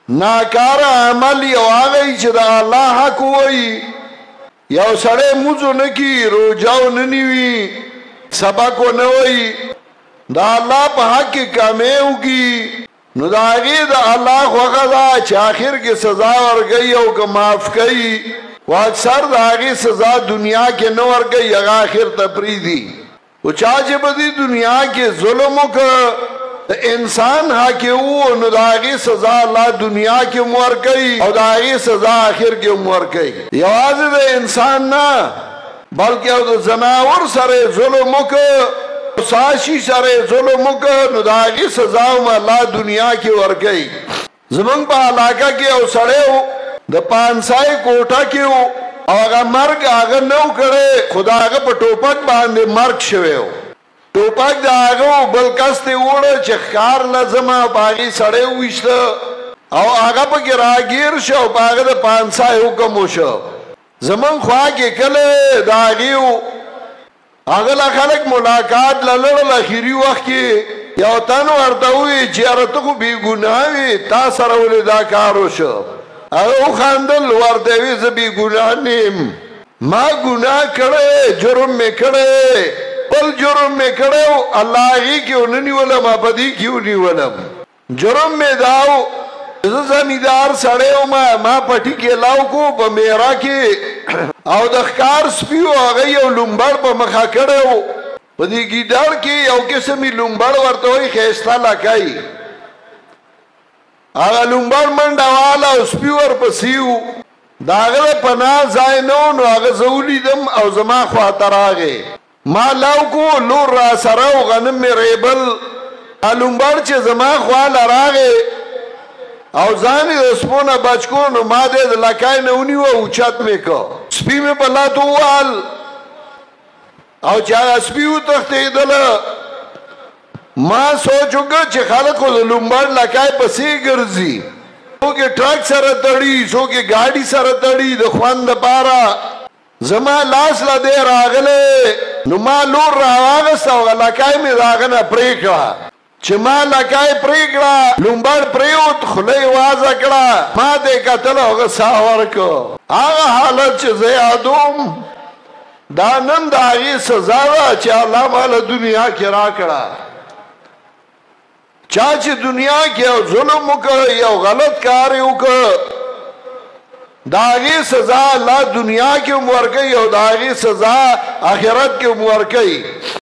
ناکار عمل یو هغه چې د الله حق وایي یو سړی موزو نکی روجاو ننیوي سبق و نوی دا اللہ پا حق کی کامیوگی نو دا آگی دا اللہ خوخا دا چه آخر کی سزا ورگئی او که معاف کئی و اکثر دا آگی سزا دنیا کے نور گئی اگا آخر تپریدی و چاچے بدی دنیا کے ظلموں کا انسان حاکی او نو دا آگی سزا اللہ دنیا کے مور گئی او دا آگی سزا آخر کے مور گئی یوازی دا انسان نا بلکہ او دا زناور سر ظلموں کا ساشی سر ظلموں کا نو دا آگی سزا اللہ دنیا کی ورگئی زمان پا علاقہ کی او سڑے ہو دا پانسائی کوٹا کی ہو او اگا مرگ آگا نو کرے خدا آگا پا ٹوپک باندے مرگ شوے ہو ٹوپک دا آگا بلکستے اوڑا چخکار لزمہ باغی سڑے ہوئیشتا او آگا پا کی راگیر شو پا آگا دا پانسائی حکم شو زمان خواہ کے کلے دا آگیو اگلا خلق ملاقات للڑ اخیری وقت کی یو تن ورتوی چیارتکو بی گناہوی تا سرولی دا کارو شو اگو خاندل ورتوی زبی گناہ نیم ما گناہ کڑے جرم میں کڑے پل جرم میں کڑے اللہ آگی کیوں ننیولم اپدی کیوں نیولم جرم میں داو زمیدار سڑے ہو ما پٹی کے لاؤ کو پا میرا کی او دخکار سپیو آگئی او لنبڑ پا مخا کڑے ہو پا دی گیدار کی او کسمی لنبڑ ورطوئی خیستا لکائی آگا لنبڑ من ڈوالا او سپیور پا سیو داغل پناہ زائنون آگا زولی دم او زمان خواتر آگے ما لاؤ کو لور را سراو غنم میں ریبل لنبڑ چه زمان خوال راگے او زانی دا سپونا بچکونو ما دے دا لکای نونی و اوچت میں کو سپی میں پلا تو وال او چاہا سپیو تختی دلا ما سوچو گا چه خلقو دا لنبار لکای پسی گرزی سو کے ٹرک سر تڑی سو کے گاڑی سر تڑی دا خوان دا پارا زمان لاس لا دے راغلے نو ما لور راغستا و لکای میں راغنا پریکا چه ما لکای پریکڑا لنبار پریوت خلی وازکڑا ما دے کتل ہوگا ساور کو آغا حالت چه زیادوم دانم دا آغی سزا دا چه اللہ مالا دنیا کی راکڑا چاچه دنیا کی او ظلم اکر یا غلط کاری اکر دا آغی سزا اللہ دنیا کی امور کئی او دا آغی سزا آخرت کی امور کئی